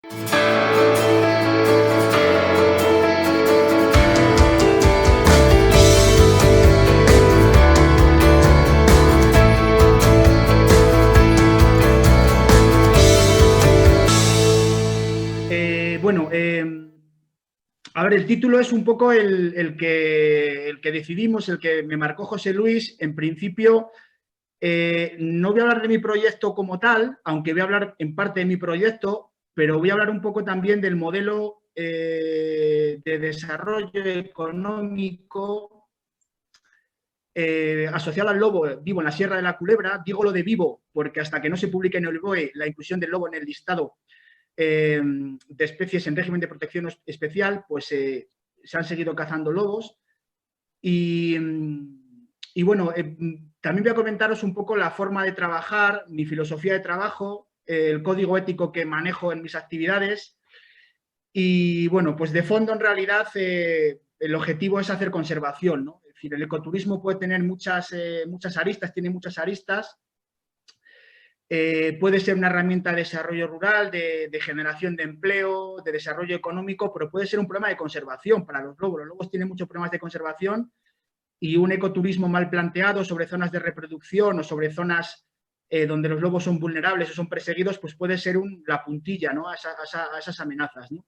A ver, el título es un poco el que decidimos, el que me marcó José Luis. En principio, no voy a hablar de mi proyecto como tal, aunque voy a hablar en parte de mi proyecto, pero voy a hablar un poco también del modelo de desarrollo económico asociado al lobo vivo en la Sierra de la Culebra. Digo lo de vivo porque hasta que no se publique en el BOE la inclusión del lobo en el listado de especies en régimen de protección especial, pues se han seguido cazando lobos. Y bueno, también voy a comentaros un poco la forma de trabajar, mi filosofía de trabajo, el código ético que manejo en mis actividades. Y bueno, pues de fondo en realidad el objetivo es hacer conservación, ¿no? Es decir, el ecoturismo puede tener muchas aristas, tiene muchas aristas. Puede ser una herramienta de desarrollo rural, de generación de empleo, de desarrollo económico, pero puede ser un problema de conservación para los lobos. Los lobos tienen muchos problemas de conservación y un ecoturismo mal planteado sobre zonas de reproducción o sobre zonas donde los lobos son vulnerables o son perseguidos, pues puede ser la puntilla, ¿no? a esas amenazas, ¿no?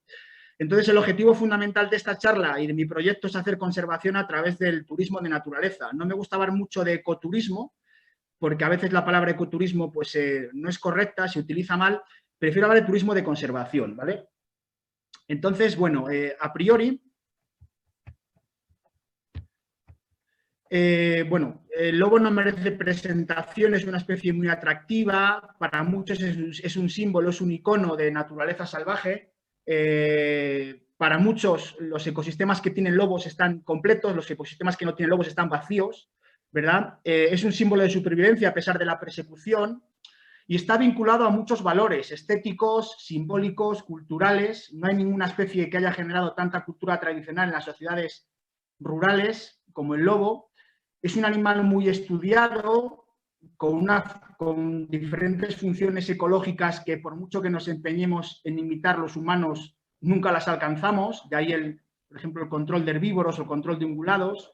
Entonces, el objetivo fundamental de esta charla y de mi proyecto es hacer conservación a través del turismo de naturaleza. No me gusta hablar mucho de ecoturismo, porque a veces la palabra ecoturismo pues, no es correcta, se utiliza mal. Prefiero hablar de turismo de conservación, ¿vale? Entonces, bueno, a priori, bueno, el lobo no merece presentación, es una especie muy atractiva, para muchos es un símbolo, es un icono de naturaleza salvaje. Para muchos los ecosistemas que tienen lobos están completos, los ecosistemas que no tienen lobos están vacíos, ¿verdad? Es un símbolo de supervivencia a pesar de la persecución y está vinculado a muchos valores estéticos, simbólicos, culturales. No hay ninguna especie que haya generado tanta cultura tradicional en las sociedades rurales como el lobo. Es un animal muy estudiado, con diferentes funciones ecológicas que por mucho que nos empeñemos en imitar los humanos, nunca las alcanzamos. De ahí, por ejemplo, el control de herbívoros o el control de ungulados.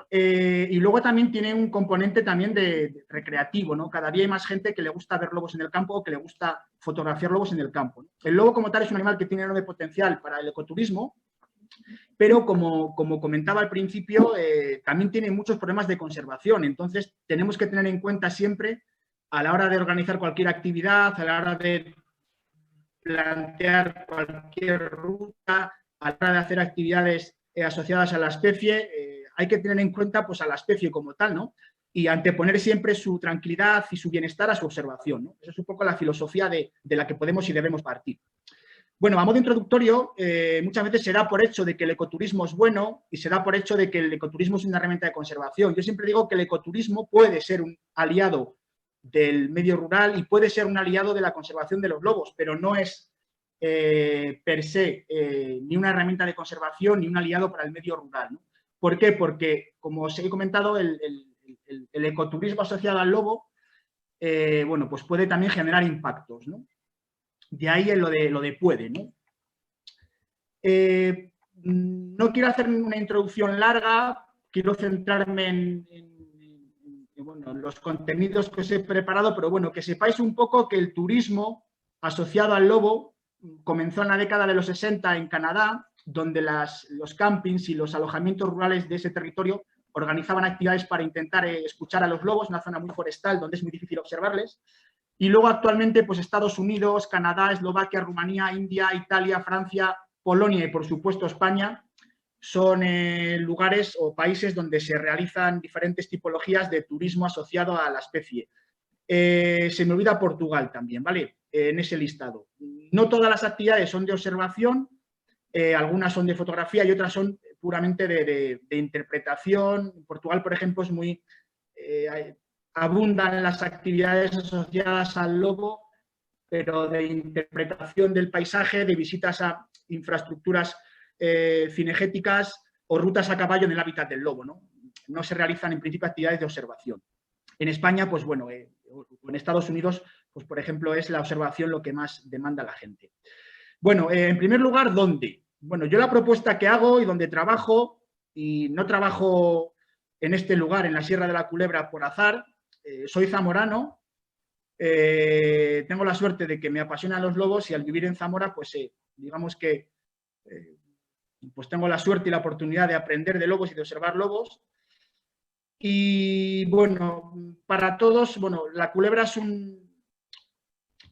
Y luego también tiene un componente también de recreativo, ¿no? Cada día hay más gente que le gusta ver lobos en el campo o que le gusta fotografiar lobos en el campo. El lobo como tal es un animal que tiene enorme potencial para el ecoturismo, pero como comentaba al principio, también tiene muchos problemas de conservación. Entonces, tenemos que tener en cuenta siempre, a la hora de organizar cualquier actividad, a la hora de plantear cualquier ruta, a la hora de hacer actividades asociadas a la especie, hay que tener en cuenta pues, a la especie como tal, ¿no? Y anteponer siempre su tranquilidad y su bienestar a su observación, ¿no? Esa es un poco la filosofía de la que podemos y debemos partir. Bueno, a modo introductorio, muchas veces se da por hecho de que el ecoturismo es bueno y se da por hecho de que el ecoturismo es una herramienta de conservación. Yo siempre digo que el ecoturismo puede ser un aliado del medio rural y puede ser un aliado de la conservación de los lobos, pero no es per se ni una herramienta de conservación ni un aliado para el medio rural, ¿no? ¿Por qué? Porque, como os he comentado, el ecoturismo asociado al lobo, bueno, pues puede también generar impactos, ¿no? De ahí lo de puede, ¿no? No quiero hacer una introducción larga, quiero centrarme bueno, en los contenidos que os he preparado, pero bueno, que sepáis un poco que el turismo asociado al lobo comenzó en la década de los 60 en Canadá, donde los campings y los alojamientos rurales de ese territorio organizaban actividades para intentar escuchar a los lobos, una zona muy forestal donde es muy difícil observarles. Y luego actualmente pues Estados Unidos, Canadá, Eslovaquia, Rumanía, India, Italia, Francia, Polonia y por supuesto España son lugares o países donde se realizan diferentes tipologías de turismo asociado a la especie. Se me olvida Portugal también, ¿vale? En ese listado. No todas las actividades son de observación, algunas son de fotografía y otras son puramente de interpretación. En Portugal, por ejemplo, es muy... abundan las actividades asociadas al lobo, pero de interpretación del paisaje, de visitas a infraestructuras cinegéticas o rutas a caballo en el hábitat del lobo, ¿no? No se realizan en principio actividades de observación. En España, pues bueno, o en Estados Unidos, pues por ejemplo, es la observación lo que más demanda la gente. Bueno, en primer lugar, ¿dónde? Bueno, yo la propuesta que hago y donde trabajo, y no trabajo en este lugar, en la Sierra de la Culebra, por azar, soy zamorano, tengo la suerte de que me apasionan los lobos y al vivir en Zamora, pues digamos que pues tengo la suerte y la oportunidad de aprender de lobos y de observar lobos. Y bueno, para todos, bueno, la Culebra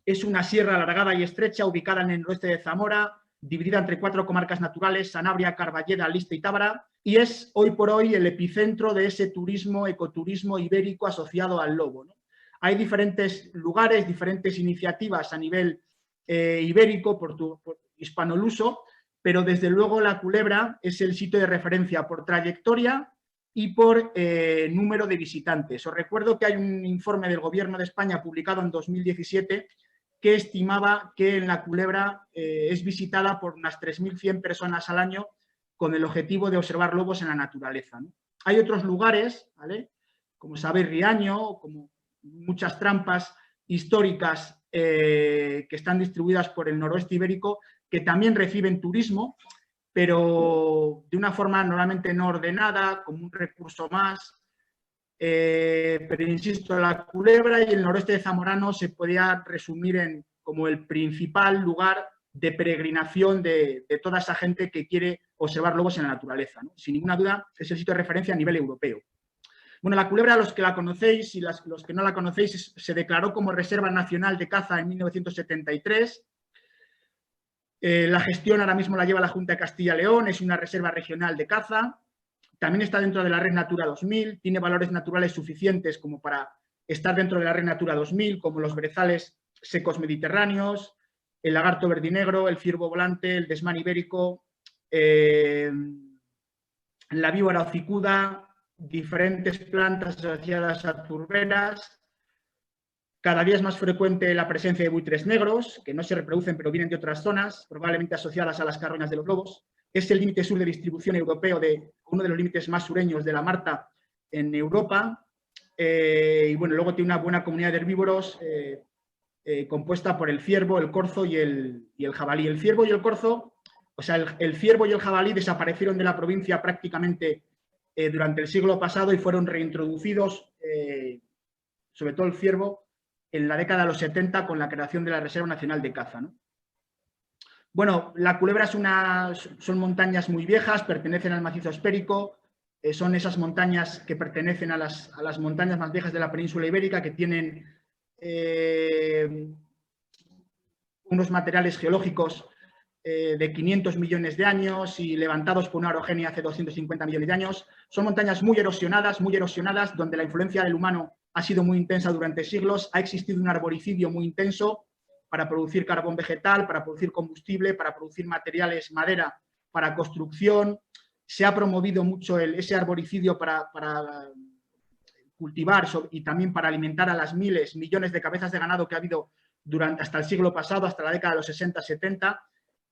es una sierra alargada y estrecha ubicada en el noroeste de Zamora, dividida entre 4 comarcas naturales, Sanabria, Carballeda, Lista y Tábara, y es hoy por hoy el epicentro de ese turismo, ecoturismo ibérico asociado al lobo, ¿no? Hay diferentes lugares, diferentes iniciativas a nivel ibérico, por hispanoluso, pero desde luego la Culebra es el sitio de referencia por trayectoria y por número de visitantes. Os recuerdo que hay un informe del Gobierno de España publicado en 2017 que estimaba que en la Culebra es visitada por unas 3.100 personas al año con el objetivo de observar lobos en la naturaleza, ¿no? Hay otros lugares, ¿vale?, como sabéis, Riaño, como muchas trampas históricas que están distribuidas por el noroeste ibérico, que también reciben turismo, pero de una forma normalmente no ordenada, como un recurso más. Pero insisto, la Culebra y el noroeste de Zamorano se podía resumir en como el principal lugar de peregrinación de toda esa gente que quiere observar lobos en la naturaleza, ¿no? Sin ninguna duda, es el sitio de referencia a nivel europeo. Bueno, la Culebra, los que la conocéis y los que no la conocéis, se declaró como Reserva Nacional de Caza en 1973. La gestión ahora mismo la lleva la Junta de Castilla y León, es una reserva regional de caza. También está dentro de la Red Natura 2000, tiene valores naturales suficientes como para estar dentro de la Red Natura 2000, como los brezales secos mediterráneos, el lagarto verdinegro, el ciervo volante, el desmán ibérico, la víbora hocicuda, diferentes plantas asociadas a turberas. Cada día es más frecuente la presencia de buitres negros, que no se reproducen pero vienen de otras zonas, probablemente asociadas a las carroñas de los lobos. Es el límite sur de distribución europeo, de uno de los límites más sureños de la marta en Europa. Y bueno, luego tiene una buena comunidad de herbívoros compuesta por el ciervo, el corzo y el jabalí. El ciervo y el corzo, o sea, el ciervo y el jabalí desaparecieron de la provincia prácticamente durante el siglo pasado y fueron reintroducidos, sobre todo el ciervo, en la década de los 70 con la creación de la Reserva Nacional de Caza, ¿no? Bueno, la Culebra son montañas muy viejas, pertenecen al macizo espérico, son esas montañas que pertenecen a las montañas más viejas de la península ibérica, que tienen unos materiales geológicos de 500 millones de años y levantados por una orogenia hace 250 millones de años. Son montañas muy erosionadas, donde la influencia del humano ha sido muy intensa durante siglos. Ha existido un arboricidio muy intenso para producir carbón vegetal, para producir combustible, para producir materiales, madera, para construcción. Se ha promovido mucho ese arboricidio para cultivar y también para alimentar a las miles, millones de cabezas de ganado que ha habido hasta el siglo pasado, hasta la década de los 60, 70.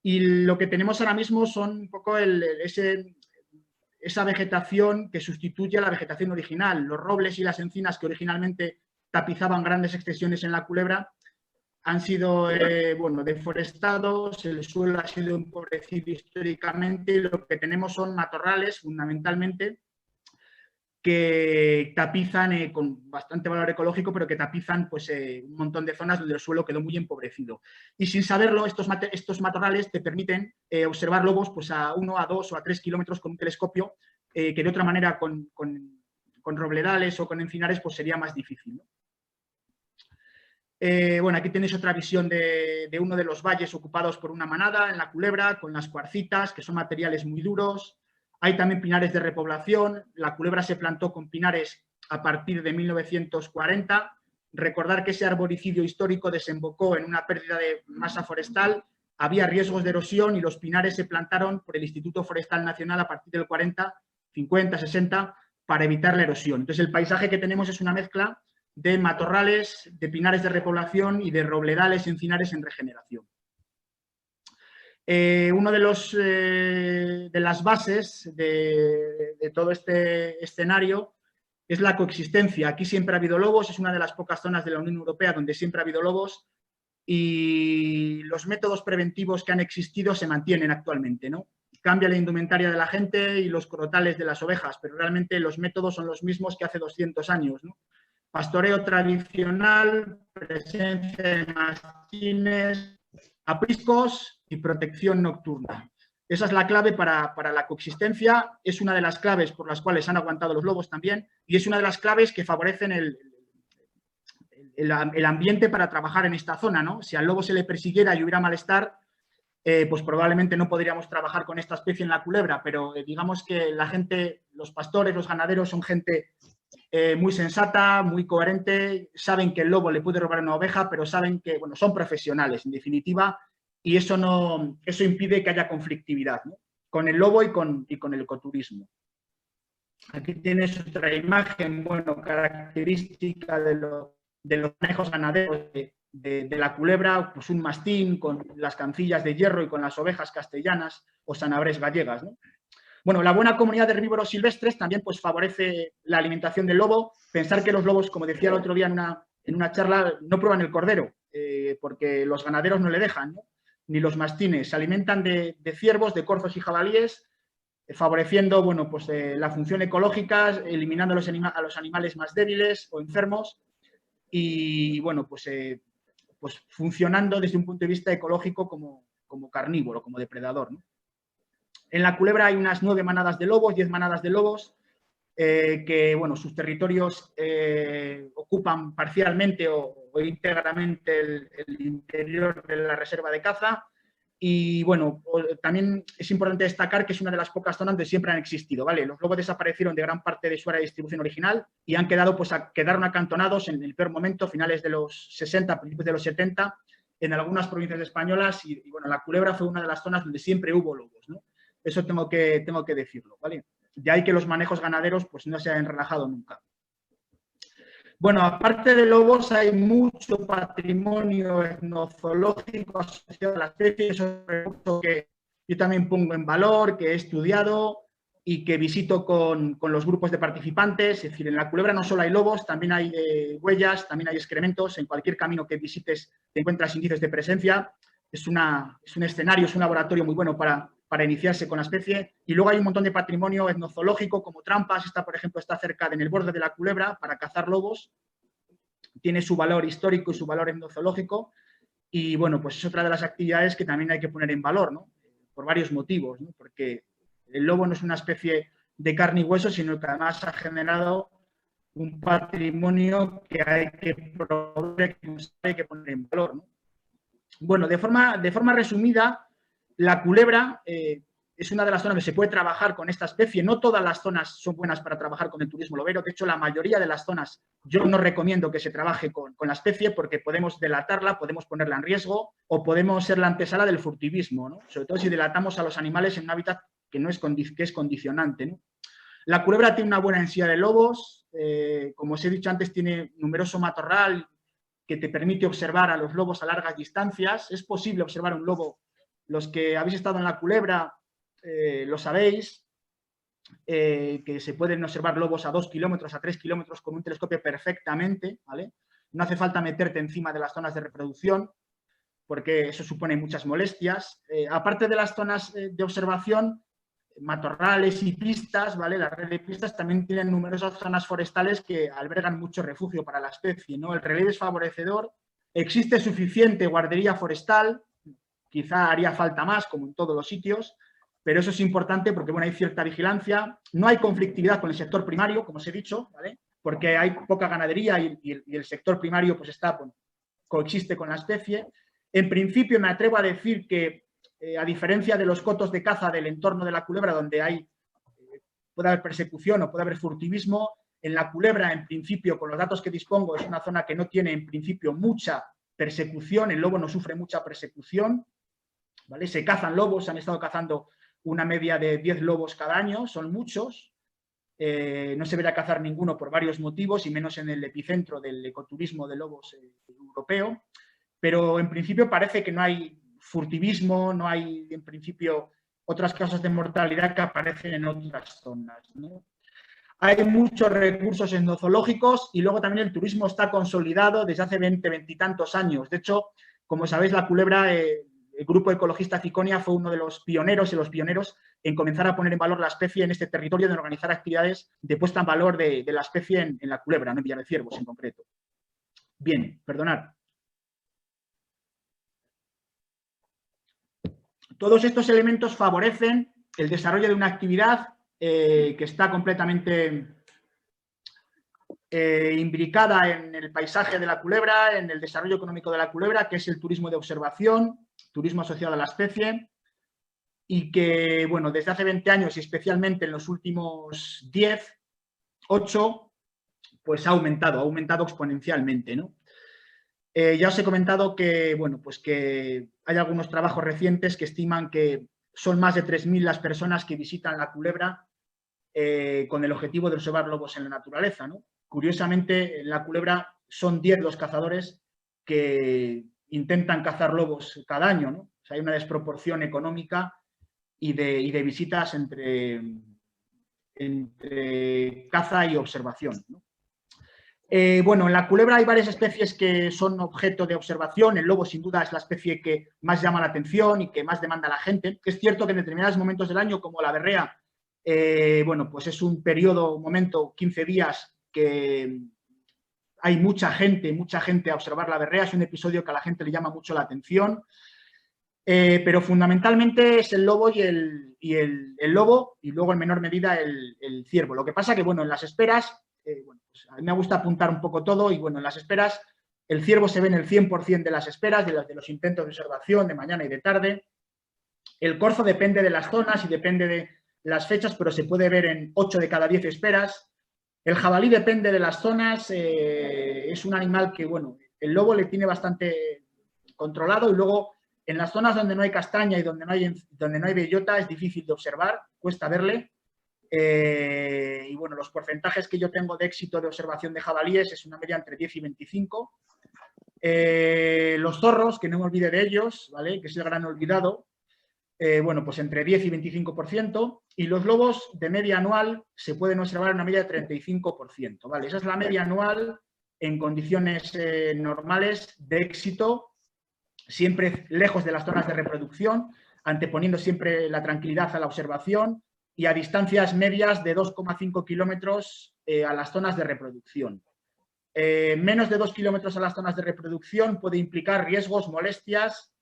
Y lo que tenemos ahora mismo son un poco esa vegetación que sustituye a la vegetación original. Los robles y las encinas que originalmente tapizaban grandes extensiones en la Culebra han sido deforestados, el suelo ha sido empobrecido históricamente y lo que tenemos son matorrales, fundamentalmente, que tapizan con bastante valor ecológico, pero que tapizan pues, un montón de zonas donde el suelo quedó muy empobrecido. Y sin saberlo, estos matorrales te permiten observar lobos pues, a 1, a 2 o a 3 kilómetros con un telescopio, que de otra manera con robledales o con encinares pues, sería más difícil, ¿no? Bueno, aquí tenéis otra visión de uno de los valles ocupados por una manada en la Culebra, con las cuarcitas, que son materiales muy duros. Hay también pinares de repoblación. La Culebra se plantó con pinares a partir de 1940. Recordar que ese arboricidio histórico desembocó en una pérdida de masa forestal. Había riesgos de erosión y los pinares se plantaron por el Instituto Forestal Nacional a partir del 40, 50, 60 para evitar la erosión. Entonces, el paisaje que tenemos es una mezcla de matorrales, de pinares de repoblación y de robledales y encinares en regeneración. Uno de las bases de todo este escenario es la coexistencia. Aquí siempre ha habido lobos, es una de las pocas zonas de la Unión Europea donde siempre ha habido lobos. y los métodos preventivos que han existido se mantienen actualmente, ¿no? Cambia la indumentaria de la gente y los crotales de las ovejas, pero realmente los métodos son los mismos que hace 200 años, ¿no? Pastoreo tradicional, presencia de mastines, apriscos y protección nocturna. Esa es la clave para la coexistencia, es una de las claves por las cuales han aguantado los lobos también y es una de las claves que favorecen el ambiente para trabajar en esta zona, ¿no? Si al lobo se le persiguiera y hubiera malestar, pues probablemente no podríamos trabajar con esta especie en la culebra, pero digamos que la gente, los pastores, los ganaderos son gente muy sensata, muy coherente, saben que el lobo le puede robar una oveja, pero saben que, bueno, son profesionales, en definitiva, y eso impide que haya conflictividad, ¿no? Con el lobo y con el ecoturismo. Aquí tienes otra imagen, bueno, característica de los manejos ganaderos de la culebra, pues un mastín con las cancillas de hierro y con las ovejas castellanas o sanabres gallegas, ¿no? Bueno, la buena comunidad de herbívoros silvestres también pues, favorece la alimentación del lobo. Pensar que los lobos, como decía el otro día en una charla, no prueban el cordero, porque los ganaderos no le dejan, ¿no? Ni los mastines. Se alimentan de ciervos, de corzos y jabalíes, favoreciendo bueno, pues, la función ecológica, eliminando a los animales más débiles o enfermos y bueno, pues funcionando desde un punto de vista ecológico como carnívoro, como depredador, ¿no? En la culebra hay unas 9 manadas de lobos, 10 manadas de lobos, que bueno, sus territorios ocupan parcialmente o íntegramente el interior de la reserva de caza. Y bueno, también es importante destacar que es una de las pocas zonas donde siempre han existido, ¿vale? Los lobos desaparecieron de gran parte de su área de distribución original y han quedado, pues, quedaron acantonados en el peor momento, finales de los 60, principios de los 70, en algunas provincias españolas y bueno, la culebra fue una de las zonas donde siempre hubo lobos, ¿no? Eso tengo que decirlo, ¿vale? De ahí que los manejos ganaderos pues no se han relajado nunca. Bueno, aparte de lobos hay mucho patrimonio etnozoológico asociado a la especie, eso es algo que yo también pongo en valor, que he estudiado y que visito con los grupos de participantes. Es decir, en la culebra no solo hay lobos, también hay huellas, también hay excrementos. En cualquier camino que visites te encuentras indicios de presencia. Es un escenario, es un laboratorio muy bueno para iniciarse con la especie. Y luego hay un montón de patrimonio etnozoológico, como trampas. Esta, por ejemplo, está cerca en el borde de la culebra para cazar lobos. Tiene su valor histórico y su valor etnozoológico. Y, bueno, pues es otra de las actividades que también hay que poner en valor, ¿no? Por varios motivos, ¿no? Porque el lobo no es una especie de carne y hueso, sino que además ha generado un patrimonio que hay que promover, que hay que poner en valor, ¿no? Bueno, de forma resumida, la culebra es una de las zonas donde se puede trabajar con esta especie. No todas las zonas son buenas para trabajar con el turismo lobero. De hecho, la mayoría de las zonas yo no recomiendo que se trabaje con la especie porque podemos delatarla, podemos ponerla en riesgo o podemos ser la antesala del furtivismo, ¿no? Sobre todo si delatamos a los animales en un hábitat que es condicionante, ¿no? La culebra tiene una buena densidad de lobos. Como os he dicho antes, tiene numeroso matorral que te permite observar a los lobos a largas distancias. Es posible observar un lobo. Los que habéis estado en la culebra lo sabéis, que se pueden observar lobos a 2 kilómetros, a 3 kilómetros con un telescopio perfectamente, ¿vale? No hace falta meterte encima de las zonas de reproducción, porque eso supone muchas molestias. Aparte de las zonas de observación, matorrales y pistas, ¿vale? La red de pistas también tienen numerosas zonas forestales que albergan mucho refugio para la especie, ¿no? El relieve es favorecedor, existe suficiente guardería forestal, quizá haría falta más, como en todos los sitios, pero eso es importante porque, bueno, hay cierta vigilancia, no hay conflictividad con el sector primario, como os he dicho, ¿vale? Porque hay poca ganadería y el sector primario pues coexiste con la especie. En principio me atrevo a decir que a diferencia de los cotos de caza del entorno de la culebra, donde puede haber persecución o puede haber furtivismo, en la culebra, en principio, con los datos que dispongo, es una zona que no tiene, en principio, mucha persecución. El lobo no sufre mucha persecución, ¿vale? Se cazan lobos, se han estado cazando una media de 10 lobos cada año, son muchos. No se verá cazar ninguno por varios motivos, y menos en el epicentro del ecoturismo de lobos europeo. Pero, en principio, parece que no hay furtivismo, no hay, en principio, otras causas de mortalidad que aparecen en otras zonas, ¿no? Hay muchos recursos etnozoológicos y luego también el turismo está consolidado desde hace 20 y tantos años. De hecho, Como sabéis, la culebra, el grupo ecologista Ciconia fue uno de los pioneros en comenzar a poner en valor la especie en este territorio, de organizar actividades de puesta en valor de la especie en la culebra, ¿no? En Villarciervos en concreto. Bien, perdonad. Todos estos elementos favorecen el desarrollo de una actividad que está completamente imbricada en el paisaje de la culebra, en el desarrollo económico de la culebra, que es el turismo de observación, turismo asociado a la especie, y que, bueno, desde hace 20 años y especialmente en los últimos 10, 8, pues ha aumentado exponencialmente, ¿no? Ya os he comentado que, bueno, pues que hay algunos trabajos recientes que estiman que son más de 3.000 las personas que visitan la culebra con el objetivo de observar lobos en la naturaleza, ¿no? Curiosamente, en la culebra son 10 los cazadores que intentan cazar lobos cada año, ¿no? O sea, hay una desproporción económica y de visitas entre caza y observación, ¿no? Bueno, en la culebra hay varias especies que son objeto de observación. El lobo, sin duda, es la especie que más llama la atención y que más demanda a la gente. Es cierto que en determinados momentos del año, como la berrea, bueno, pues es un momento, 15 días, que hay mucha gente a observar la berrea. Es un episodio que a la gente le llama mucho la atención. Pero fundamentalmente es el lobo y el lobo, y luego en menor medida el ciervo. Lo que pasa que, bueno, en las esperas, bueno, pues a mí me gusta apuntar un poco todo, y bueno, en las esperas el ciervo se ve en el 100% de las esperas, de los intentos de observación de mañana y de tarde. El corzo depende de las zonas y depende de las fechas, pero se puede ver en 8 de cada 10 esperas. El jabalí depende de las zonas, es un animal que, bueno, el lobo le tiene bastante controlado, y luego en las zonas donde no hay castaña y donde no hay bellota es difícil de observar, cuesta verle. Y bueno, los porcentajes que yo tengo de éxito de observación de jabalíes es una media entre 10 y 25. Los zorros, que no me olvide de ellos, ¿vale? Que es el gran olvidado, bueno, pues entre 10 y 25%. Y los lobos, de media anual, se pueden observar en una media de 35%, ¿vale? Esa es la media anual en condiciones normales de éxito, siempre lejos de las zonas de reproducción, anteponiendo siempre la tranquilidad a la observación, y a distancias medias de 2,5 kilómetros a las zonas de reproducción. Menos de 2 kilómetros a las zonas de reproducción puede implicar riesgos, molestias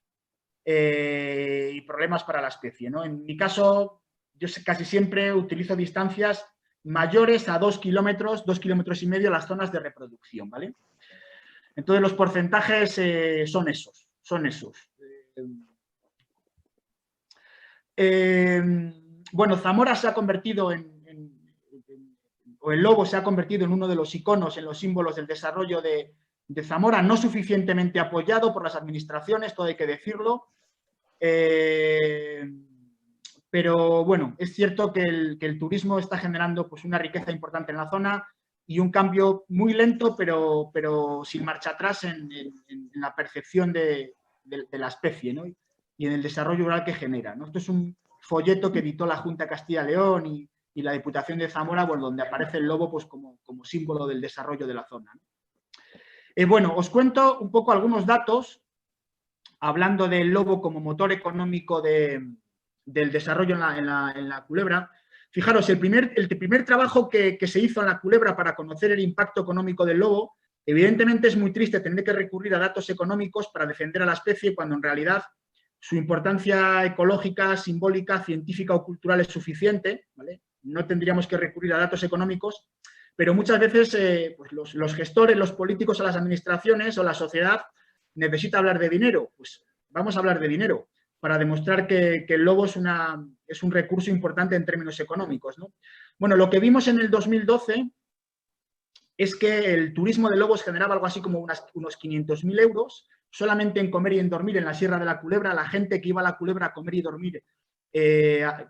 y problemas para la especie, ¿no? En mi caso, yo casi siempre utilizo distancias mayores a 2 kilómetros y medio a las zonas de reproducción, ¿vale? Entonces, los porcentajes son esos. Bueno, Zamora se ha convertido o el lobo se ha convertido en uno de los iconos, en los símbolos del desarrollo de Zamora, no suficientemente apoyado por las administraciones, todo hay que decirlo. Pero bueno, es cierto que el turismo está generando, pues, una riqueza importante en la zona y un cambio muy lento, pero sin marcha atrás en la percepción de la especie, ¿no? Y en el desarrollo rural que genera, ¿no? Esto es un folleto que editó la Junta de Castilla y León y la Diputación de Zamora, bueno, donde aparece el lobo, pues, como símbolo del desarrollo de la zona, ¿no? Bueno, os cuento un poco algunos datos, hablando del lobo como motor económico del desarrollo en la culebra. Fijaros, el primer trabajo que se hizo en la culebra para conocer el impacto económico del lobo, evidentemente es muy triste tener que recurrir a datos económicos para defender a la especie, cuando en realidad su importancia ecológica, simbólica, científica o cultural es suficiente, ¿vale? No tendríamos que recurrir a datos económicos, pero muchas veces pues los gestores, los políticos o las administraciones o la sociedad necesita hablar de dinero. Pues vamos a hablar de dinero para demostrar que el lobo es un recurso importante en términos económicos, ¿no? Bueno, lo que vimos en el 2012 es que el turismo de lobos generaba algo así como unos 500.000 euros solamente en comer y en dormir en la Sierra de la Culebra. La gente que iba a la Culebra a comer y dormir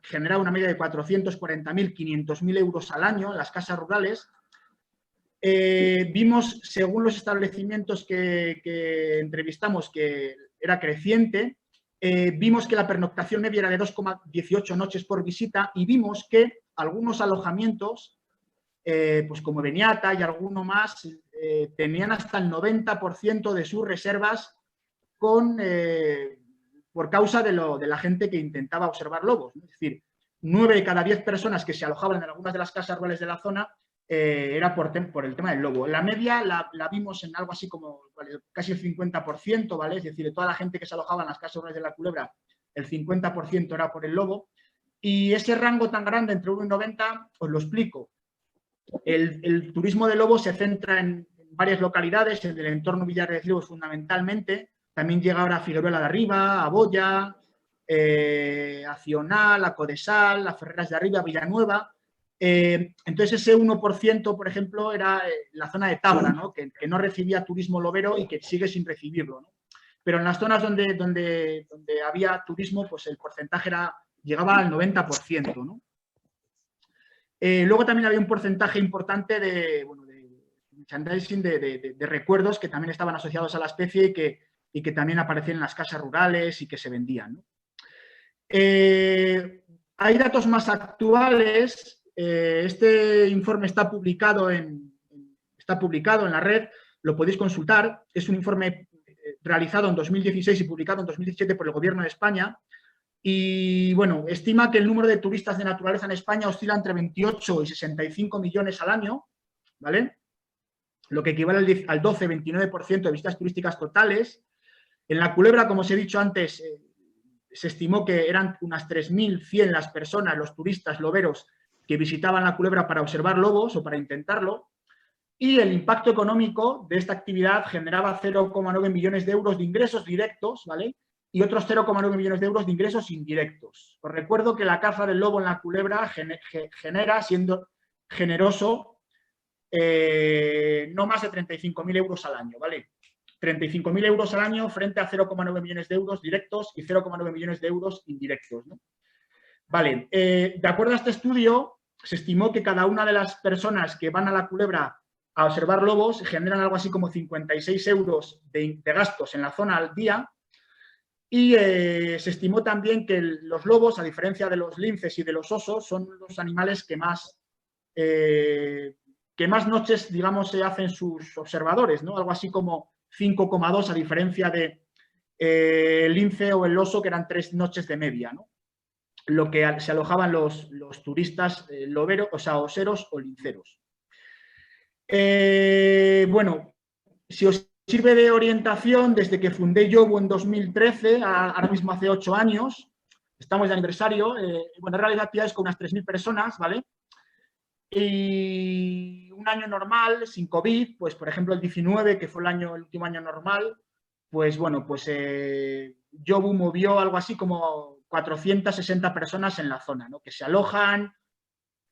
generaba una media de 440.000, 500.000 euros al año en las casas rurales. Vimos, según los establecimientos que entrevistamos, que era creciente. Vimos que la pernoctación media era de 2,18 noches por visita, y vimos que algunos alojamientos, pues como Beniata y alguno más, tenían hasta el 90% de sus reservas por causa de la gente que intentaba observar lobos, ¿no? Es decir, 9 de cada 10 personas que se alojaban en algunas de las casas rurales de la zona era por el tema del lobo. La media la vimos en algo así como casi el 50%, ¿vale? Es decir, de toda la gente que se alojaba en las casas rurales de la Culebra, el 50% era por el lobo. Y ese rango tan grande entre 1 y 90, os lo explico. El turismo de lobo se centra en varias localidades, en el entorno Villar de Ciervos fundamentalmente. También llega ahora a Figueruela de Arriba, a Boya, a Cional, a Codesal, a Ferreras de Arriba, a Villanueva. Entonces ese 1%, por ejemplo, era la zona de Tábara, ¿no? Que no recibía turismo lobero y que sigue sin recibirlo, ¿no? Pero en las zonas donde había turismo, pues el porcentaje llegaba al 90%, ¿no? Luego también había un porcentaje importante de merchandising, de recuerdos que también estaban asociados a la especie y que también aparecían en las casas rurales y que se vendían, ¿no? Hay datos más actuales. Este informe está publicado en la red, lo podéis consultar. Es un informe realizado en 2016 y publicado en 2017 por el Gobierno de España. Y bueno, estima que el número de turistas de naturaleza en España oscila entre 28 y 65 millones al año, ¿vale? Lo que equivale al 12-29% de visitas turísticas totales. En la Culebra, como os he dicho antes, se estimó que eran unas 3.100 las personas, los turistas loberos, que visitaban la Culebra para observar lobos o para intentarlo. Y el impacto económico de esta actividad generaba 0,9 millones de euros de ingresos directos, ¿vale? Y otros 0,9 millones de euros de ingresos indirectos. Os recuerdo que la caza del lobo en la Culebra genera, siendo generoso, no más de 35.000 euros al año, ¿vale? 35.000 euros al año frente a 0,9 millones de euros directos y 0,9 millones de euros indirectos, ¿no? Vale, de acuerdo a este estudio, se estimó que cada una de las personas que van a la Culebra a observar lobos generan algo así como 56 euros de gastos en la zona al día. Y se estimó también que los lobos, a diferencia de los linces y de los osos, son los animales que más noches, digamos, se hacen sus observadores, ¿no? Algo así como 5,2 a diferencia de el lince o el oso, que eran 3 noches de media, ¿no? Lo que se alojaban los turistas loberos, o sea, oseros o linceros. Bueno, si os sirve de orientación, desde que fundé Yobu en 2013, ahora mismo hace 8 años, estamos de aniversario, bueno, he realizado actividades con unas 3.000 personas, ¿vale? Y un año normal, sin COVID, pues por ejemplo el 19, que fue el último año normal, pues bueno, pues Yobu movió algo así como 460 personas en la zona, ¿no? Que se alojan,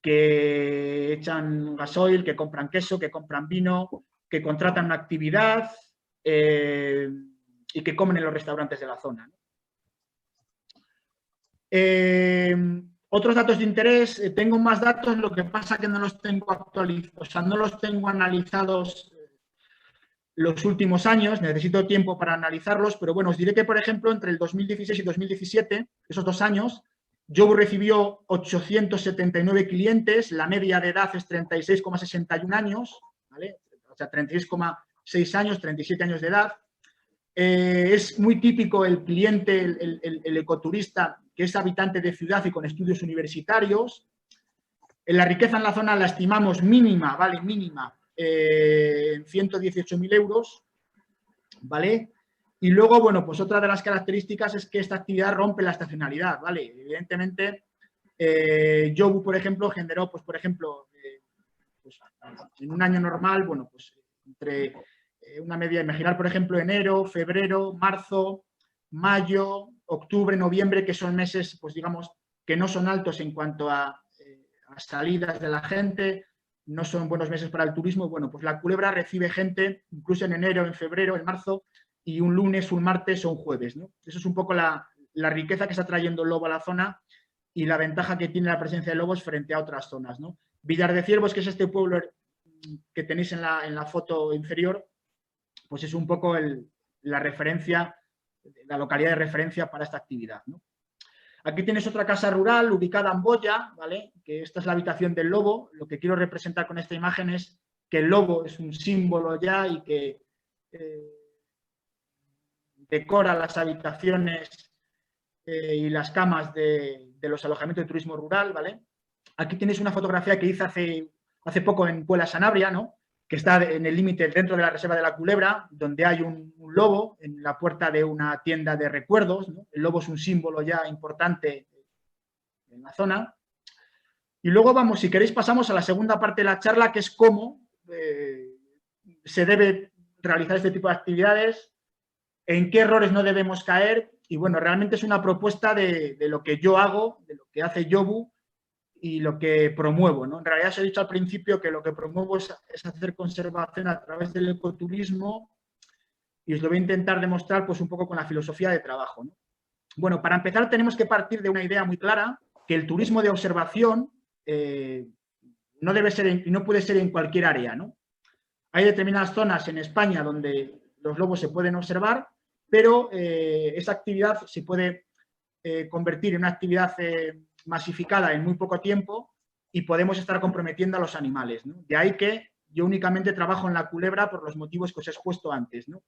que echan gasoil, que compran queso, que compran vino, que contratan una actividad y que comen en los restaurantes de la zona, ¿no? Otros datos de interés, tengo más datos, lo que pasa que no los tengo actualizados, o sea, no los tengo analizados los últimos años, necesito tiempo para analizarlos, pero bueno, os diré que, por ejemplo, entre el 2016 y 2017, esos 2 años, Yobu recibió 879 clientes, la media de edad es 36,61 años, ¿vale? O sea, 36,6 años, 37 años de edad. Es muy típico el cliente, el ecoturista, que es habitante de ciudad y con estudios universitarios. La riqueza en la zona la estimamos mínima, ¿vale? Mínima, en 118.000 euros, ¿vale? Y luego, bueno, pues otra de las características es que esta actividad rompe la estacionalidad, ¿vale? Evidentemente, Yobu, por ejemplo, generó, pues, por ejemplo, pues, en un año normal, bueno, pues entre una media, imaginar, por ejemplo, enero, febrero, marzo, mayo, octubre, noviembre, que son meses, pues digamos, que no son altos en cuanto a salidas de la gente, no son buenos meses para el turismo. Bueno, pues la Culebra recibe gente, incluso en enero, en febrero, en marzo, y un lunes, un martes o un jueves, ¿no? Eso es un poco la riqueza que está trayendo el lobo a la zona y la ventaja que tiene la presencia de lobos frente a otras zonas, ¿no? Villar de Ciervos, que es este pueblo que tenéis en la foto inferior, pues es un poco la referencia, la localidad de referencia para esta actividad, ¿no? Aquí tienes otra casa rural ubicada en Boya, ¿vale? Que esta es la habitación del lobo. Lo que quiero representar con esta imagen es que el lobo es un símbolo ya y que decora las habitaciones y las camas de los alojamientos de turismo rural, ¿vale? Aquí tenéis una fotografía que hice hace poco en Puebla Sanabria, ¿no? Que está en el límite dentro de la reserva de la Culebra, donde hay un lobo en la puerta de una tienda de recuerdos, ¿no? El lobo es un símbolo ya importante en la zona. Y luego vamos, si queréis, pasamos a la segunda parte de la charla, que es cómo se debe realizar este tipo de actividades, en qué errores no debemos caer. Y bueno, realmente es una propuesta de lo que yo hago, de lo que hace Yobu y lo que promuevo, ¿no? En realidad os he dicho al principio que lo que promuevo es hacer conservación a través del ecoturismo y os lo voy a intentar demostrar pues un poco con la filosofía de trabajo, ¿no? Bueno, para empezar tenemos que partir de una idea muy clara, que el turismo de observación no debe ser y no puede ser en cualquier área, ¿no? Hay determinadas zonas en España donde los lobos se pueden observar, pero esa actividad se puede convertir en una actividad masificada en muy poco tiempo y podemos estar comprometiendo a los animales, ¿no? De ahí que yo únicamente trabajo en la Culebra por los motivos que os he expuesto antes, ¿no?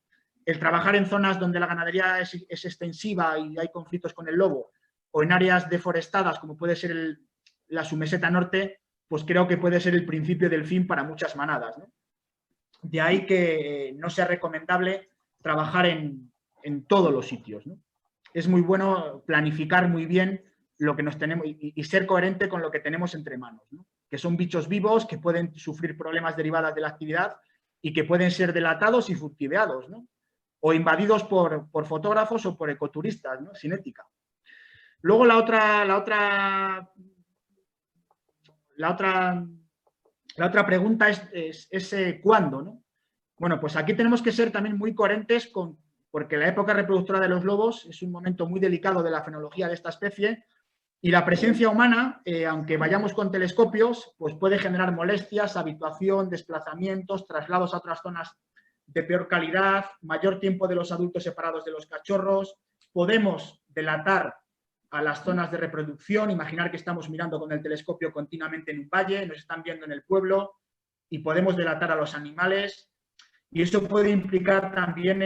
El trabajar en zonas donde la ganadería es extensiva y hay conflictos con el lobo, o en áreas deforestadas como puede ser la submeseta norte, pues creo que puede ser el principio del fin para muchas manadas, ¿no? De ahí que no sea recomendable trabajar en todos los sitios, ¿no? Es muy bueno planificar muy bien lo que nos tenemos y ser coherente con lo que tenemos entre manos, ¿no? Que son bichos vivos que pueden sufrir problemas derivados de la actividad y que pueden ser delatados y furtiveados, ¿no? O invadidos por fotógrafos o por ecoturistas, ¿no? Sin ética. Luego la otra pregunta es ¿cuándo, no? Bueno, pues aquí tenemos que ser también muy coherentes porque la época reproductora de los lobos es un momento muy delicado de la fenología de esta especie y la presencia humana, aunque vayamos con telescopios, pues puede generar molestias, habituación, desplazamientos, traslados a otras zonas de peor calidad, mayor tiempo de los adultos separados de los cachorros. Podemos delatar a las zonas de reproducción, imaginar que estamos mirando con el telescopio continuamente en un valle, nos están viendo en el pueblo y podemos delatar a los animales. Y eso puede implicar también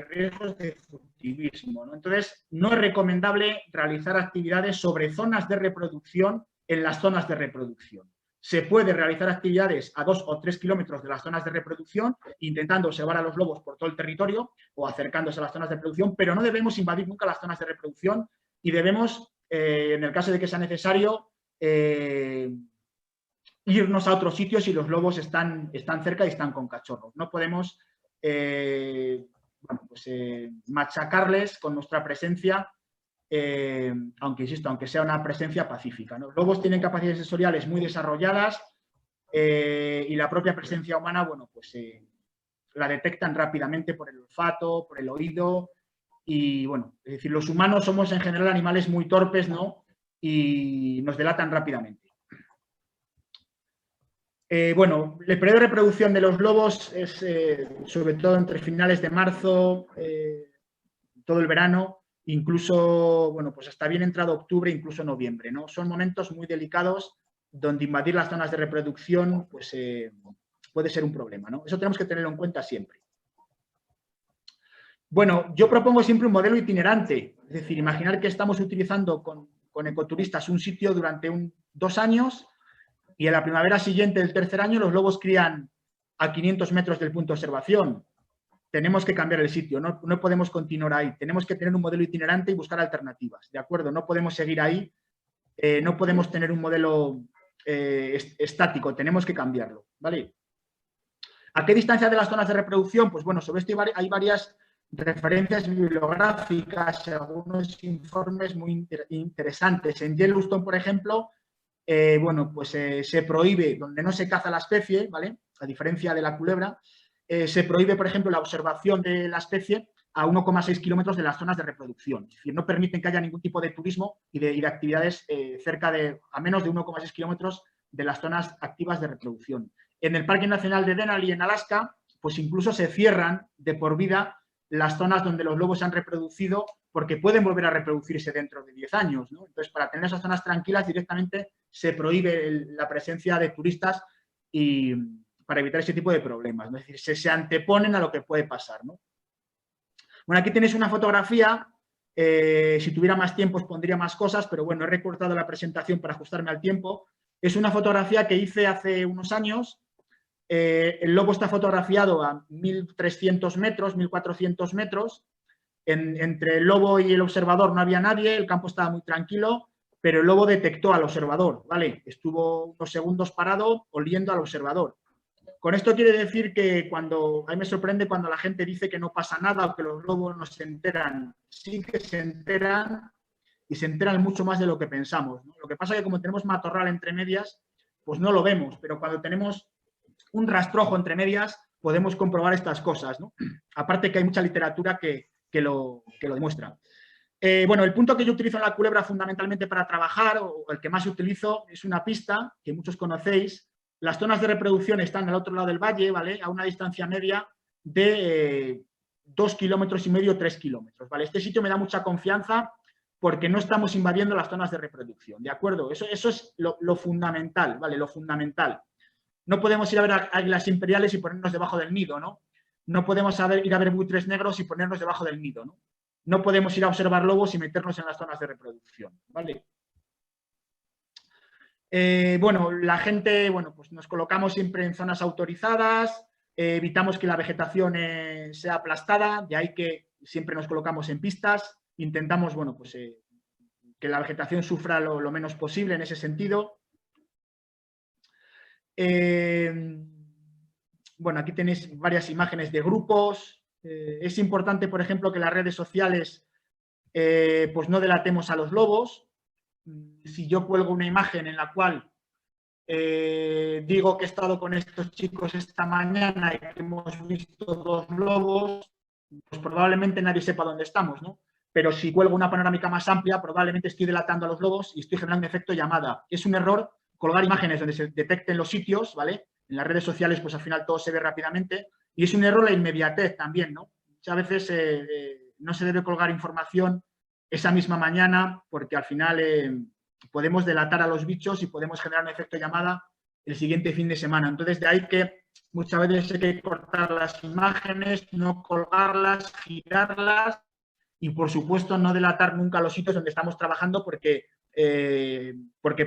riesgos de furtivismo, ¿no? Entonces, no es recomendable realizar actividades sobre zonas de reproducción en las zonas de reproducción. Se puede realizar actividades a 2 o 3 kilómetros de las zonas de reproducción, intentando observar a los lobos por todo el territorio o acercándose a las zonas de reproducción, pero no debemos invadir nunca las zonas de reproducción y debemos, en el caso de que sea necesario, irnos a otros sitios si los lobos están cerca y están con cachorros. No podemos machacarles con nuestra presencia, aunque, insisto, aunque sea una presencia pacífica, ¿no? Los lobos tienen capacidades sensoriales muy desarrolladas y la propia presencia humana, bueno, pues la detectan rápidamente por el olfato, por el oído y, bueno, es decir, los humanos somos en general animales muy torpes, ¿no? Y nos delatan rápidamente. Bueno, el periodo de reproducción de los lobos es sobre todo entre finales de marzo, todo el verano, incluso, bueno, pues hasta bien entrado octubre, incluso noviembre, ¿no? Son momentos muy delicados donde invadir las zonas de reproducción, pues puede ser un problema, ¿no? Eso tenemos que tenerlo en cuenta siempre. Bueno, yo propongo siempre un modelo itinerante, es decir, imaginar que estamos utilizando con ecoturistas un sitio durante 2 años y en la primavera siguiente, el tercer año, los lobos crían a 500 metros del punto de observación. Tenemos que cambiar el sitio, no podemos continuar ahí. Tenemos que tener un modelo itinerante y buscar alternativas, ¿de acuerdo? No podemos seguir ahí, no podemos tener un modelo estático, tenemos que cambiarlo, ¿vale? ¿A qué distancia de las zonas de reproducción? Pues bueno, sobre esto hay varias referencias bibliográficas, algunos informes muy interesantes. En Yellowstone, por ejemplo, bueno, pues se prohíbe, donde no se caza la especie, ¿vale? A diferencia de la culebra, se prohíbe, por ejemplo, la observación de la especie a 1,6 kilómetros de las zonas de reproducción. Es decir, no permiten que haya ningún tipo de turismo y de actividades a menos de 1,6 kilómetros de las zonas activas de reproducción. En el Parque Nacional de Denali, en Alaska, pues incluso se cierran de por vida las zonas donde los lobos se han reproducido porque pueden volver a reproducirse dentro de 10 años, ¿no? Entonces, para tener esas zonas tranquilas, directamente se prohíbe la presencia de turistas y para evitar ese tipo de problemas, ¿no? Es decir, se anteponen a lo que puede pasar, ¿no? Bueno, aquí tenéis una fotografía. Si tuviera más tiempo os pondría más cosas, pero bueno, he recortado la presentación para ajustarme al tiempo. Es una fotografía que hice hace unos años. El lobo está fotografiado a 1.300 metros, 1.400 metros. Entre el lobo y el observador no había nadie, el campo estaba muy tranquilo, pero el lobo detectó al observador, ¿vale? Estuvo unos segundos parado oliendo al observador. Con esto quiere decir que a mí me sorprende cuando la gente dice que no pasa nada o que los lobos no se enteran. Sí que se enteran y se enteran mucho más de lo que pensamos, ¿no? Lo que pasa es que como tenemos matorral entre medias, pues no lo vemos, pero cuando tenemos un rastrojo entre medias podemos comprobar estas cosas, ¿no? Aparte que hay mucha literatura que lo demuestra. Bueno, el punto que yo utilizo en la culebra fundamentalmente para trabajar, o el que más utilizo, es una pista que muchos conocéis. Las zonas de reproducción están al otro lado del valle, ¿vale? A una distancia media de 2,5 kilómetros, 3 kilómetros, ¿vale? Este sitio me da mucha confianza porque no estamos invadiendo las zonas de reproducción, ¿de acuerdo? Eso es lo fundamental, ¿vale? Lo fundamental. No podemos ir a ver águilas imperiales y ponernos debajo del nido, ¿no? No podemos ir a ver buitres negros y ponernos debajo del nido, ¿no? No podemos ir a observar lobos y meternos en las zonas de reproducción, ¿vale? Bueno, la gente, bueno, pues nos colocamos siempre en zonas autorizadas, evitamos que la vegetación sea aplastada, de ahí que siempre nos colocamos en pistas, intentamos, bueno, pues que la vegetación sufra lo menos posible en ese sentido. Bueno, aquí tenéis varias imágenes de grupos. Es importante, por ejemplo, que las redes sociales pues no delatemos a los lobos. Si yo cuelgo una imagen en la cual digo que he estado con estos chicos esta mañana y que hemos visto 2 lobos, pues probablemente nadie sepa dónde estamos, ¿no? Pero si cuelgo una panorámica más amplia, probablemente estoy delatando a los lobos y estoy generando un efecto llamada. Es un error colgar imágenes donde se detecten los sitios, ¿vale? En las redes sociales, pues al final todo se ve rápidamente. Y es un error la inmediatez también, ¿no? Muchas veces no se debe colgar información esa misma mañana porque al final podemos delatar a los bichos y podemos generar un efecto llamada el siguiente fin de semana. Entonces, de ahí que muchas veces hay que cortar las imágenes, no colgarlas, girarlas y, por supuesto, no delatar nunca los sitios donde estamos trabajando porque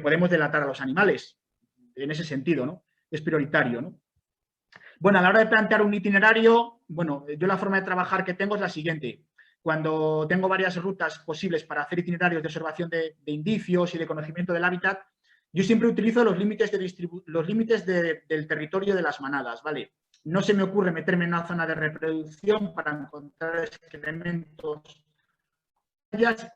podemos delatar a los animales. En ese sentido, ¿no? Es prioritario, ¿no? Bueno, a la hora de plantear un itinerario, bueno, yo la forma de trabajar que tengo es la siguiente. Cuando tengo varias rutas posibles para hacer itinerarios de observación de indicios y de conocimiento del hábitat, yo siempre utilizo los límites del territorio de las manadas, ¿vale? No se me ocurre meterme en una zona de reproducción para encontrar excrementos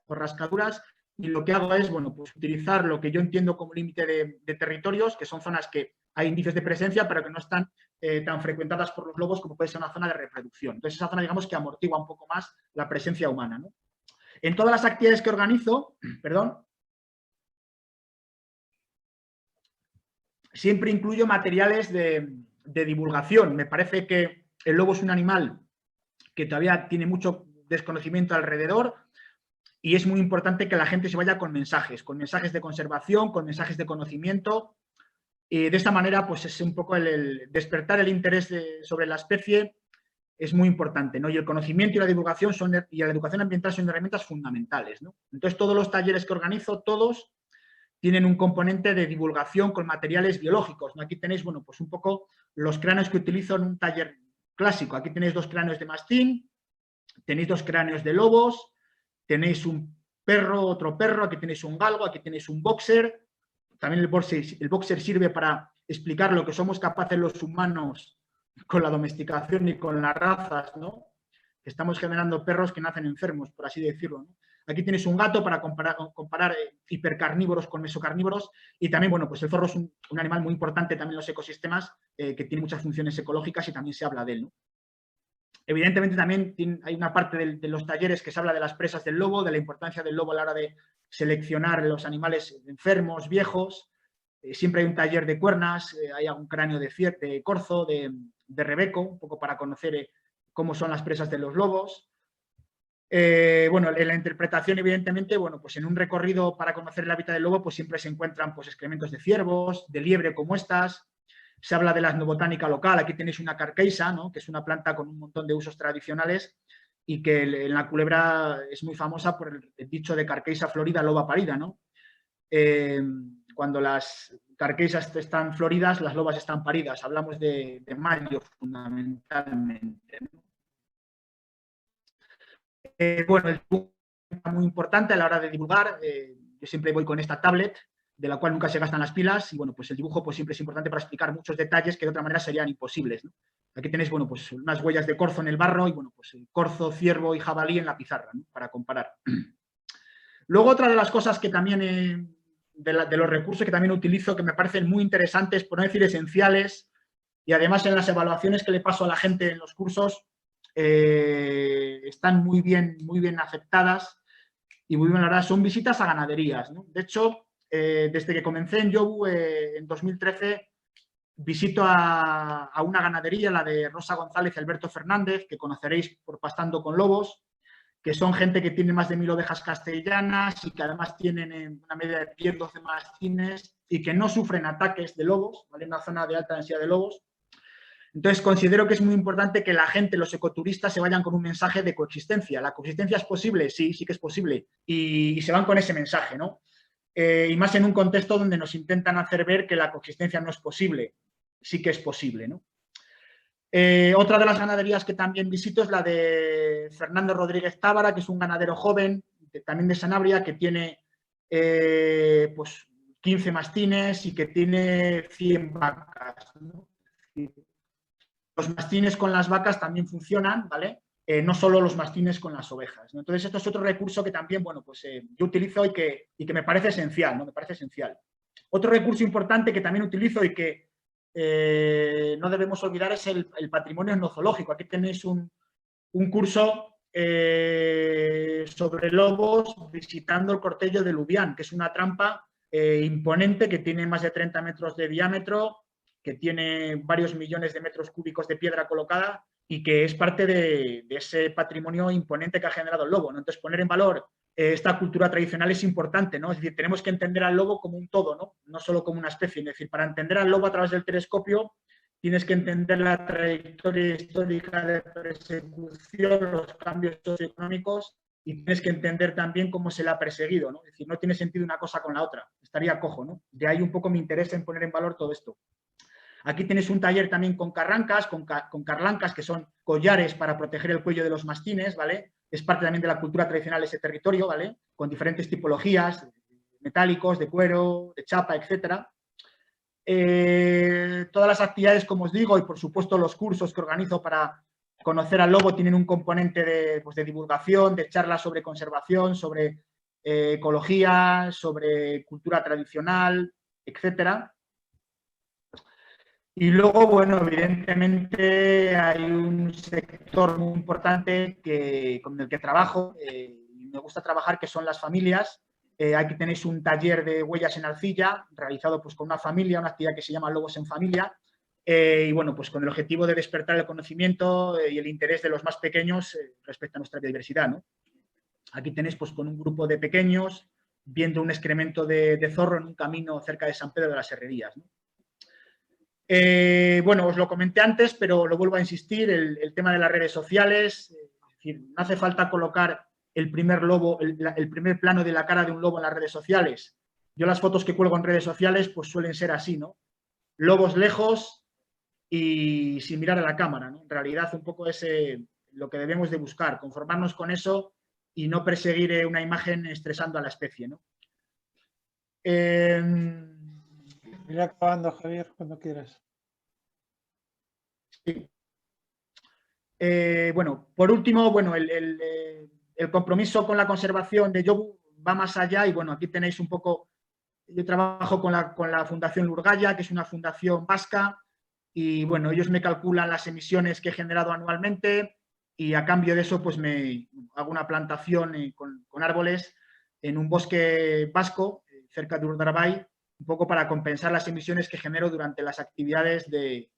o rascaduras, y lo que hago es, bueno, pues utilizar lo que yo entiendo como límite de territorios, que son zonas que hay indicios de presencia, pero que no están tan frecuentadas por los lobos como puede ser una zona de reproducción. Entonces, esa zona, digamos, que amortigua un poco más la presencia humana, ¿no? En todas las actividades que organizo, siempre incluyo materiales de divulgación. Me parece que el lobo es un animal que todavía tiene mucho desconocimiento alrededor y es muy importante que la gente se vaya con mensajes de conservación, con mensajes de conocimiento. Y de esta manera, pues es un poco el despertar el interés sobre la especie es muy importante, ¿no? Y el conocimiento y la divulgación y la educación ambiental son herramientas fundamentales, ¿no? Entonces, todos los talleres que organizo, todos tienen un componente de divulgación con materiales biológicos, ¿no? Aquí tenéis, bueno, pues un poco los cráneos que utilizo en un taller clásico. Aquí tenéis 2 cráneos de mastín, tenéis 2 cráneos de lobos, tenéis un perro, otro perro, aquí tenéis un galgo, aquí tenéis un boxer. También el boxer sirve para explicar lo que somos capaces los humanos con la domesticación y con las razas, ¿no? Estamos generando perros que nacen enfermos, por así decirlo, ¿no? Aquí tienes un gato para comparar hipercarnívoros con mesocarnívoros y también, bueno, pues el zorro es un animal muy importante también en los ecosistemas que tiene muchas funciones ecológicas y también se habla de él, ¿no? Evidentemente también hay una parte de los talleres que se habla de las presas del lobo, de la importancia del lobo a la hora de seleccionar los animales enfermos, viejos. Siempre hay un taller de cuernas, hay algún cráneo de corzo, de rebeco, un poco para conocer cómo son las presas de los lobos. Bueno, en la interpretación, evidentemente, bueno, pues en un recorrido para conocer el hábitat del lobo, pues siempre se encuentran pues, excrementos de ciervos, de liebre como estas. Se habla de la etnobotánica local, aquí tenéis una carqueisa, ¿no? Que es una planta con un montón de usos tradicionales y que en la culebra es muy famosa por el dicho de carqueisa florida, loba parida, ¿no? Cuando las carqueisas están floridas, las lobas están paridas. Hablamos de mayo fundamentalmente, ¿no? Bueno, el dibujo es muy importante a la hora de divulgar. Yo siempre voy con esta tablet, de la cual nunca se gastan las pilas, y bueno, pues el dibujo pues siempre es importante para explicar muchos detalles que de otra manera serían imposibles, ¿no? Aquí tenéis, bueno, pues unas huellas de corzo en el barro y, bueno, pues corzo, ciervo y jabalí en la pizarra, ¿no? Para comparar. Luego, otra de las cosas que también, de los recursos que también utilizo, que me parecen muy interesantes, por no decir esenciales, y además en las evaluaciones que le paso a la gente en los cursos, están muy bien aceptadas y muy bien valoradas, son visitas a ganaderías, ¿no? De hecho, desde que comencé en Yobu en 2013, visito a una ganadería, la de Rosa González y Alberto Fernández, que conoceréis por Pastando con Lobos, que son gente que tiene más de 1000 ovejas castellanas y que además tienen una media de 10-12 mastines y que no sufren ataques de lobos, ¿vale? En una zona de alta densidad de lobos. Entonces, considero que es muy importante que la gente, los ecoturistas, se vayan con un mensaje de coexistencia. ¿La coexistencia es posible? Sí, sí que es posible. Y se van con ese mensaje, ¿no? Y más en un contexto donde nos intentan hacer ver que la coexistencia no es posible. Sí que es posible, ¿no? Otra de las ganaderías que también visito es la de Fernando Rodríguez Tábara, que es un ganadero joven, también de Sanabria, que tiene pues 15 mastines y que tiene 100 vacas, ¿no? Los mastines con las vacas también funcionan, ¿vale? No solo los mastines con las ovejas, ¿no? Entonces, esto es otro recurso que también, bueno, pues yo utilizo y que me parece esencial, ¿no? Me parece esencial. Otro recurso importante que también utilizo y que no debemos olvidar es el patrimonio etnozoológico. Aquí tenéis un curso sobre lobos visitando el Cortello de Lubián, que es una trampa imponente que tiene más de 30 metros de diámetro, que tiene varios millones de metros cúbicos de piedra colocada y que es parte de ese patrimonio imponente que ha generado el lobo, ¿no? Entonces, poner en valor esta cultura tradicional es importante, ¿no? Es decir, tenemos que entender al lobo como un todo, ¿no? No solo como una especie. Es decir, para entender al lobo a través del telescopio tienes que entender la trayectoria histórica de persecución, los cambios socioeconómicos y tienes que entender también cómo se le ha perseguido, ¿no? Es decir, no tiene sentido una cosa con la otra, estaría cojo, ¿no? De ahí un poco mi interés en poner en valor todo esto. Aquí tienes un taller también con carrancas, con carlancas, que son collares para proteger el cuello de los mastines, ¿vale? Es parte también de la cultura tradicional de ese territorio, ¿vale? Con diferentes tipologías, metálicos, de cuero, de chapa, etcétera. Todas las actividades, como os digo, y por supuesto los cursos que organizo para conocer al lobo tienen un componente de divulgación, de charlas sobre conservación, sobre ecología, sobre cultura tradicional, etcétera. Y luego, bueno, evidentemente hay un sector muy importante con el que trabajo y me gusta trabajar, que son las familias. Aquí tenéis un taller de huellas en arcilla realizado pues, con una familia, una actividad que se llama Lobos en Familia. Y bueno, pues con el objetivo de despertar el conocimiento y el interés de los más pequeños respecto a nuestra biodiversidad, ¿no? Aquí tenéis pues con un grupo de pequeños viendo un excremento de zorro en un camino cerca de San Pedro de las Herrerías, ¿no? Bueno, os lo comenté antes, pero lo vuelvo a insistir, el tema de las redes sociales, es decir, no hace falta colocar el primer lobo, el primer plano de la cara de un lobo en las redes sociales. Yo las fotos que cuelgo en redes sociales pues suelen ser así, ¿no? Lobos lejos y sin mirar a la cámara, ¿no? En realidad un poco es lo que debemos de buscar, conformarnos con eso y no perseguir una imagen estresando a la especie, ¿no? Ir acabando, Javier, cuando quieras. Sí. Bueno, por último, bueno, el compromiso con la conservación de Yobu va más allá y bueno, aquí tenéis un poco, yo trabajo con la Fundación Lurgaya, que es una fundación vasca y bueno, ellos me calculan las emisiones que he generado anualmente y a cambio de eso pues me hago una plantación con árboles en un bosque vasco cerca de Urdaibai, un poco para compensar las emisiones que genero durante las actividades de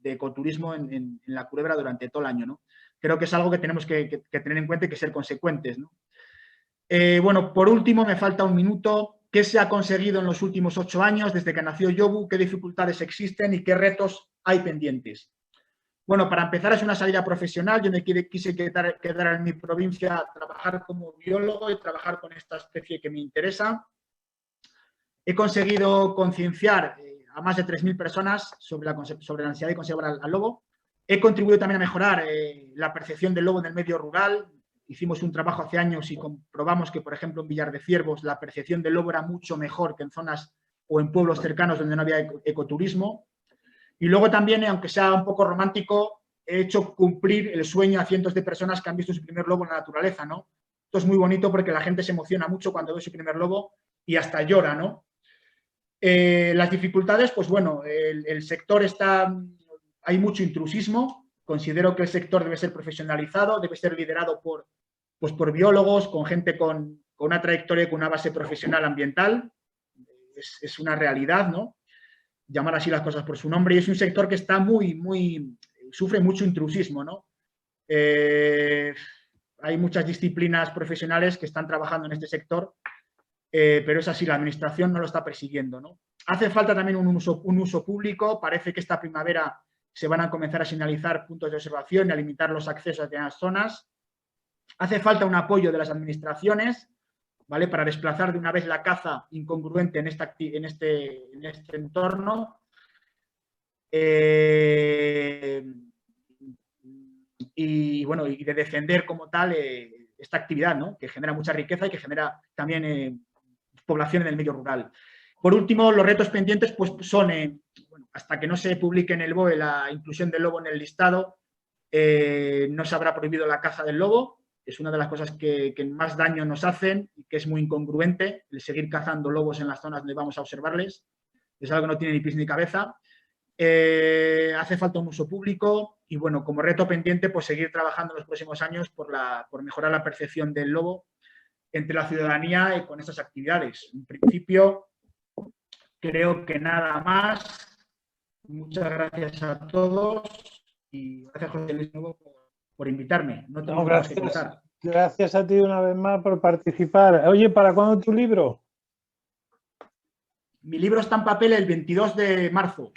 ecoturismo en la culebra durante todo el año, ¿no? Creo que es algo que tenemos que tener en cuenta y que ser consecuentes, ¿no? Bueno, por último, me falta un minuto. ¿Qué se ha conseguido en los últimos 8 años desde que nació Yobu? ¿Qué dificultades existen y qué retos hay pendientes? Bueno, para empezar es una salida profesional. Yo me quise quedar en mi provincia, trabajar como biólogo y trabajar con esta especie que me interesa. He conseguido concienciar a más de 3.000 personas sobre la necesidad de conservar al lobo. He contribuido también a mejorar la percepción del lobo en el medio rural. Hicimos un trabajo hace años y comprobamos que, por ejemplo, en Villar de Ciervos la percepción del lobo era mucho mejor que en zonas o en pueblos cercanos donde no había ecoturismo. Y luego también, aunque sea un poco romántico, he hecho cumplir el sueño a cientos de personas que han visto su primer lobo en la naturaleza, ¿no? Esto es muy bonito porque la gente se emociona mucho cuando ve su primer lobo y hasta llora, ¿no? Las dificultades, pues bueno, el sector hay mucho intrusismo. Considero que el sector debe ser profesionalizado, debe ser liderado por biólogos, con gente con una trayectoria y con una base profesional ambiental. Es una realidad, ¿no? Llamar así las cosas por su nombre. Y es un sector que está sufre mucho intrusismo, ¿no? Hay muchas disciplinas profesionales que están trabajando en este sector, pero es así, la administración no lo está persiguiendo, ¿no? Hace falta también un uso público. Parece que esta primavera se van a comenzar a señalizar puntos de observación y a limitar los accesos a determinadas zonas. Hace falta un apoyo de las administraciones, ¿vale? Para desplazar de una vez la caza incongruente en este entorno. Y bueno, y de defender como tal esta actividad, ¿no? Que genera mucha riqueza y que genera también población en el medio rural. Por último, los retos pendientes pues, son, bueno, hasta que no se publique en el BOE la inclusión del lobo en el listado, no se habrá prohibido la caza del lobo. Es una de las cosas que más daño nos hacen y que es muy incongruente el seguir cazando lobos en las zonas donde vamos a observarles. Es algo que no tiene ni pies ni cabeza. Hace falta un uso público y, bueno, como reto pendiente, pues seguir trabajando en los próximos años por mejorar la percepción del lobo entre la ciudadanía y con estas actividades. En principio, creo que nada más. Muchas gracias a todos y gracias, José Luis, por invitarme. No tengo más que contar. Gracias a ti una vez más por participar. Oye, ¿para cuándo tu libro? Mi libro está en papel el 22 de marzo.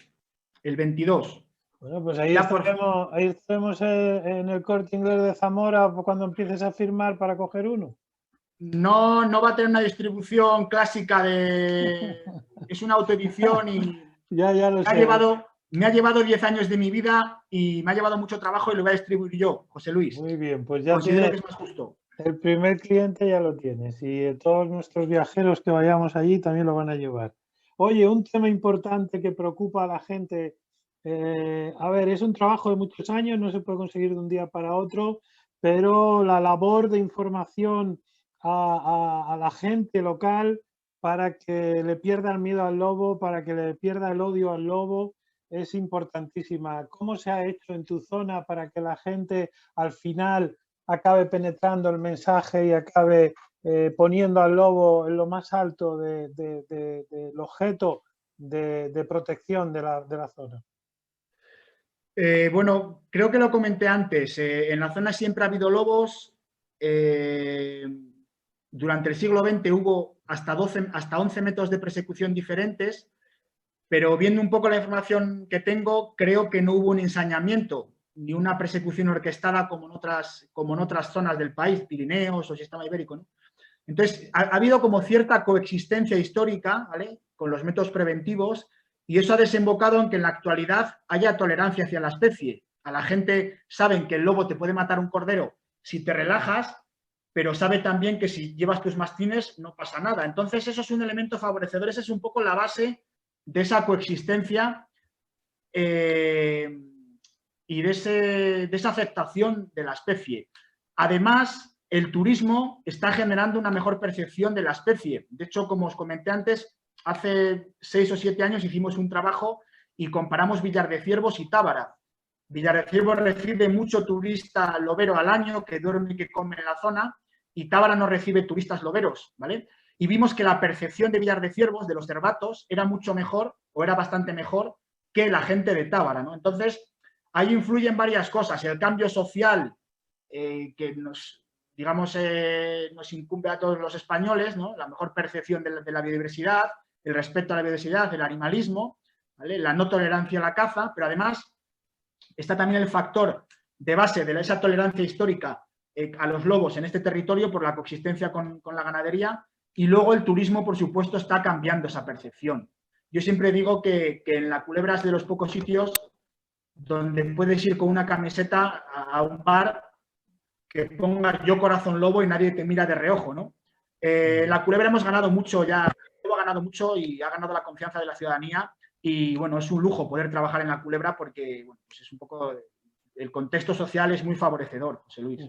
El 22. Bueno, pues ahí estaremos en el Corte Inglés de Zamora cuando empieces a firmar para coger uno. No va a tener una distribución clásica es una autoedición y ya lo sé. Me ha llevado 10 años de mi vida y me ha llevado mucho trabajo y lo voy a distribuir yo, José Luis. Muy bien, pues ya considero que es más justo. El primer cliente ya lo tienes y todos nuestros viajeros que vayamos allí también lo van a llevar. Oye, un tema importante que preocupa a la gente, a ver, es un trabajo de muchos años, no se puede conseguir de un día para otro, pero la labor de información a la gente local para que le pierda el miedo al lobo, para que le pierda el odio al lobo, es importantísima. ¿Cómo se ha hecho en tu zona para que la gente al final acabe penetrando el mensaje y acabe poniendo al lobo en lo más alto del objeto de protección de la zona? Bueno, creo que lo comenté antes. En la zona siempre ha habido lobos. Durante el siglo XX hubo hasta 11 métodos de persecución diferentes, pero viendo un poco la información que tengo, creo que no hubo un ensañamiento ni una persecución orquestada como en otras zonas del país, Pirineos o Sistema Ibérico, ¿no? Entonces, ha habido como cierta coexistencia histórica, ¿vale?, con los métodos preventivos, y eso ha desembocado en que en la actualidad haya tolerancia hacia la especie. A la gente saben que el lobo te puede matar un cordero si te relajas, pero sabe también que si llevas tus mastines no pasa nada. Entonces, eso es un elemento favorecedor, esa es un poco la base de esa coexistencia y de esa aceptación de la especie. Además, el turismo está generando una mejor percepción de la especie. De hecho, como os comenté antes, hace 6 o 7 años hicimos un trabajo y comparamos Villar de Ciervos y Tábara. Villar de Ciervos recibe mucho turista lobero al año que duerme y que come en la zona, y Tábara no recibe turistas loberos, ¿vale? Y vimos que la percepción de Villar de Ciervos, de los cervatos, era mucho mejor o era bastante mejor que la gente de Tábara, ¿no? Entonces, ahí influyen varias cosas. El cambio social que nos incumbe a todos los españoles, ¿no? La mejor percepción de la biodiversidad, el respeto a la biodiversidad, el animalismo, ¿vale?, la no tolerancia a la caza, pero además Está también el factor de base de esa tolerancia histórica a los lobos en este territorio por la coexistencia con la ganadería, y luego el turismo, por supuesto, está cambiando esa percepción. Yo siempre digo que en la Culebra es de los pocos sitios donde puedes ir con una camiseta a un bar que ponga "Yo Corazón Lobo" y nadie te mira de reojo, ¿no? La Culebra hemos ganado mucho ya, ha ganado mucho y ha ganado la confianza de la ciudadanía, y bueno, es un lujo poder trabajar en la Culebra porque bueno, pues es un poco, el contexto social es muy favorecedor, José Luis.